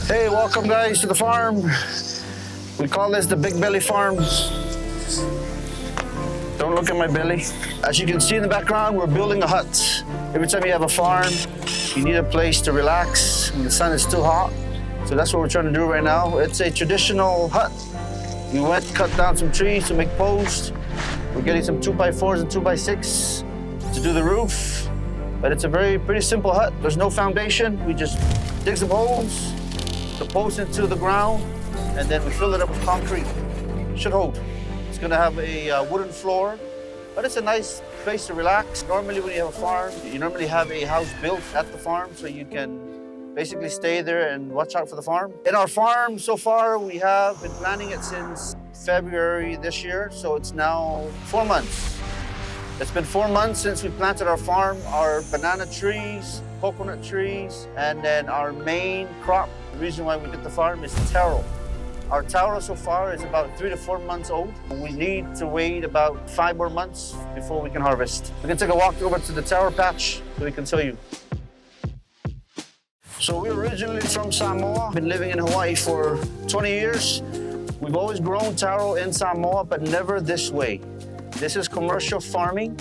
Hey, welcome guys to the farm. We call this the Big Belly Farm. Don't look at my belly. As you can see in the background, we're building a hut. Every time you have a farm, you need a place to relax when the sun is too hot. So that's what we're trying to do right now. It's a traditional hut. We went, cut down some trees to make posts. We're getting some 2x4s and 2x6 to do the roof. But it's a pretty simple hut. There's no foundation. We just dig some holes, the post into the ground, and then we fill it up with concrete. Should hold. It's gonna have a wooden floor, but it's a nice place to relax. Normally when you have a farm, you normally have a house built at the farm so you can basically stay there and watch out for the farm. In our farm so far, we have been planting it since February this year, so it's now 4 months. It's been 4 months since we planted our farm, our banana trees, coconut trees, and then our main crop. The reason why we did the farm is Taro. Our Taro so far is about 3 to 4 months old. We need to wait about 5 more months before we can harvest. We can take a walk over to the Taro patch so we can show you. So we're originally from Samoa, been living in Hawaii for 20 years. We've always grown taro in Samoa, but never this way. This is commercial farming.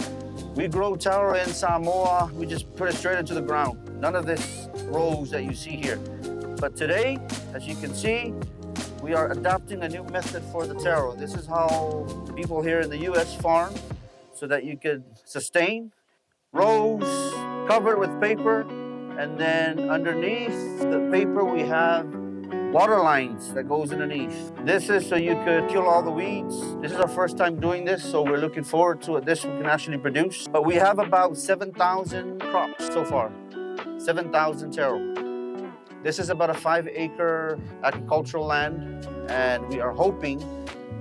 We grow taro in Samoa, we just put it straight into the ground. None of this rows that you see here. But today, as you can see, we are adopting a new method for the taro. This is how people here in the US farm so that you could sustain rows, covered with paper, and then underneath the paper we have water lines that goes underneath. This is so you could kill all the weeds. This is our first time doing this, so we're looking forward to it. This we can actually produce. But we have about 7,000 crops so far, 7,000 taro. This is about a 5-acre agricultural land, and we are hoping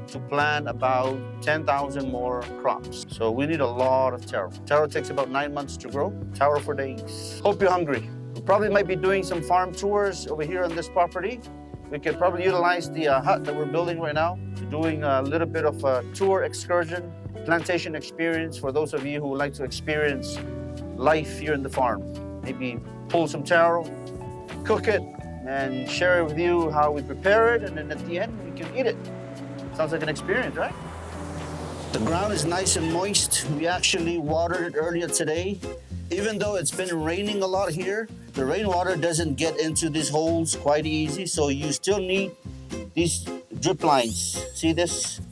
to plant about 10,000 more crops. So we need a lot of taro. Taro takes about 9 months to grow. Taro for days. Hope you're hungry. We probably might be doing some farm tours over here on this property. We could probably utilize the hut that we're building right now, doing a little bit of a tour excursion, plantation experience for those of you who would like to experience life here in the farm. Maybe pull some taro, cook it, and share it with you how we prepare it, and then at the end we can eat it. Sounds like an experience, right? The ground is nice and moist. We actually watered it earlier today. Even though it's been raining a lot here, the rainwater doesn't get into these holes quite easy, so you still need these drip lines. See this?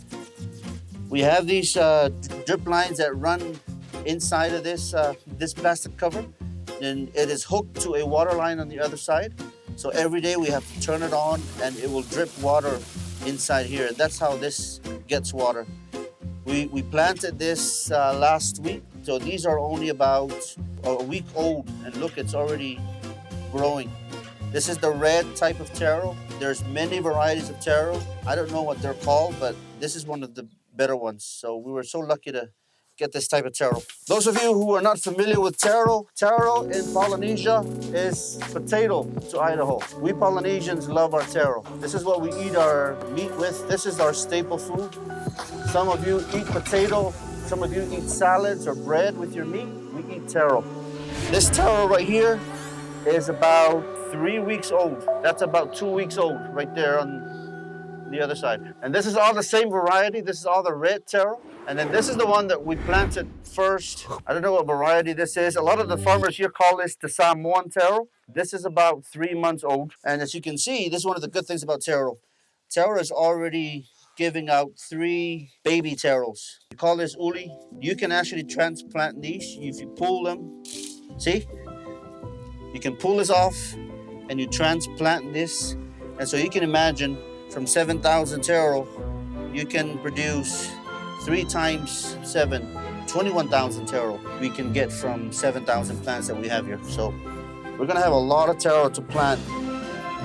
We have these drip lines that run inside of this plastic cover, and it is hooked to a water line on the other side. So every day we have to turn it on and it will drip water inside here. And that's how this gets water. We planted this last week, so these are only about a week old, and look, it's already growing. This is the red type of taro. There's many varieties of taro. I don't know what they're called, but this is one of the better ones. So we were so lucky to get this type of taro. Those of you who are not familiar with taro, taro in Polynesia is potato to Idaho. We Polynesians love our taro. This is what we eat our meat with. This is our staple food. Some of you eat potato, some of you eat salads or bread with your meat. We eat taro. This taro right here is about 3 weeks old. That's about 2 weeks old right there on the other side. And this is all the same variety. This is all the red taro. And then this is the one that we planted first. I don't know what variety this is. A lot of the farmers here call this the Samoan taro. This is about 3 months old. And as you can see, this is one of the good things about taro. Taro is already giving out 3 baby taros. We call this uli. You can actually transplant these if you pull them. See? You can pull this off and you transplant this. And so you can imagine from 7,000 taro, you can produce 3 times 7, 21,000 taro we can get from 7,000 plants that we have here. So we're gonna have a lot of taro to plant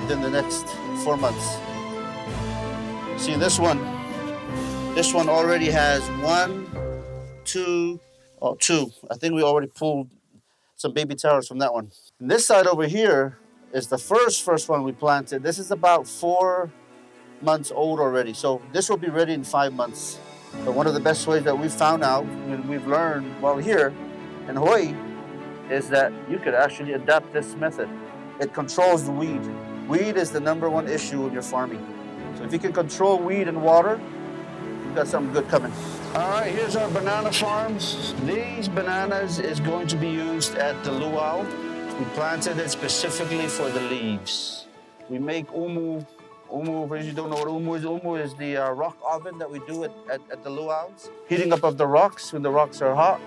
within the next 4 months. See this one already has 1, 2, two. I think we already pulled some baby taros from that one. And this side over here is the first one we planted. This is about 4 months old already. So this will be ready in 5 months. But one of the best ways that we found out and we've learned while here in Hawaii is that you could actually adapt this method. It controls the weed. Weed is the #1 issue in your farming. So if you can control weed and water, you've got something good coming. All right, here's our banana farms. These bananas is going to be used at the luau. We planted it specifically for the leaves. We make umu. Umu, for those who don't know what umu is the rock oven that we do at the luau's. Heating up of the rocks when the rocks are hot.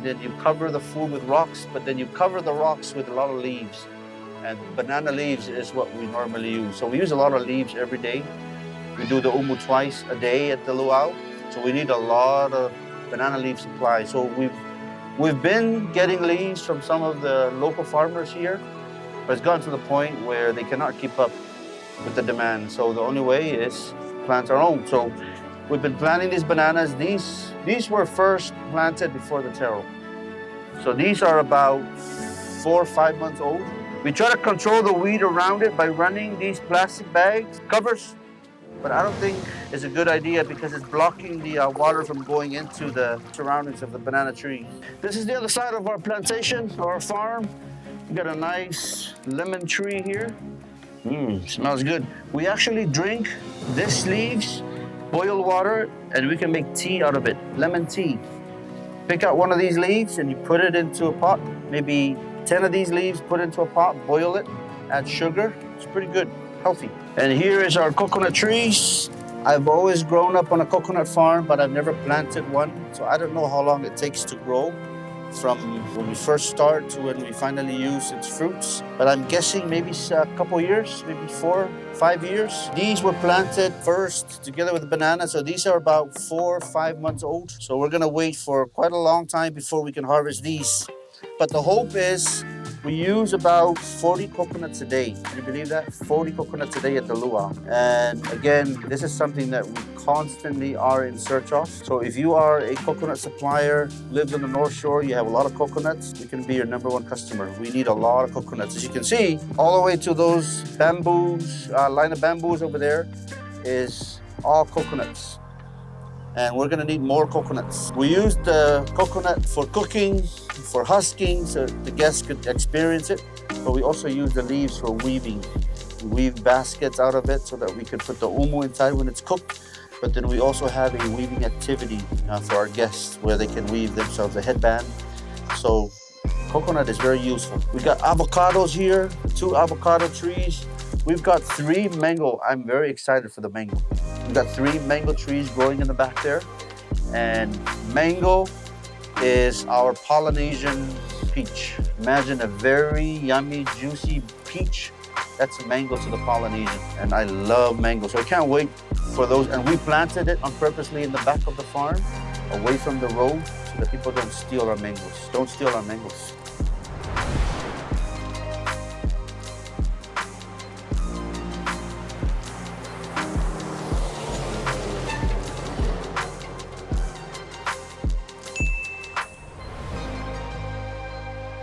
Then you cover the food with rocks, but then you cover the rocks with a lot of leaves. And banana leaves is what we normally use. So we use a lot of leaves every day. We do the umu twice a day at the luau. So we need a lot of banana leaf supply. So we've been getting leaves from some of the local farmers here, but it's gotten to the point where they cannot keep up with the demand. So the only way is plant our own. So we've been planting these bananas. These were first planted before the taro. So these are about 4 or 5 months old. We try to control the weed around it by running these plastic bags, covers, but I don't think it's a good idea because it's blocking the water from going into the surroundings of the banana tree. This is the other side of our plantation, our farm. We got a nice lemon tree here. Smells good. We actually drink this leaves, boil water, and we can make tea out of it, lemon tea. Pick out one of these leaves and you put it into a pot, maybe 10 of these leaves, put into a pot, boil it, add sugar. It's pretty good, healthy. And here is our coconut trees. I've always grown up on a coconut farm, but I've never planted one. So I don't know how long it takes to grow from when we first start to when we finally use its fruits. But I'm guessing maybe a couple years, maybe 4, 5 years. These were planted first together with the banana. So these are about 4 or 5 months old. So we're gonna wait for quite a long time before we can harvest these. But the hope is we use about 40 coconuts a day. Can you believe that? 40 coconuts a day at the luau. And again, this is something that we constantly are in search of. So if you are a coconut supplier, lives on the North Shore, you have a lot of coconuts, we can be your #1 customer. We need a lot of coconuts. As you can see, all the way to those bamboos, line of bamboos over there is all coconuts. And we're gonna need more coconuts. We use the coconut for cooking, for husking, so the guests could experience it. But we also use the leaves for weaving. We weave baskets out of it so that we can put the umu inside when it's cooked. But then we also have a weaving activity for our guests where they can weave themselves a headband. So coconut is very useful. We got avocados here, 2 avocado trees. We've got 3 mango. I'm very excited for the mango. We've got 3 mango trees growing in the back there. And mango is our Polynesian peach. Imagine a very yummy, juicy peach. That's a mango to the Polynesian. And I love mango, so I can't wait for those. And we planted it on purposely in the back of the farm, away from the road, so that people don't steal our mangoes. Don't steal our mangoes.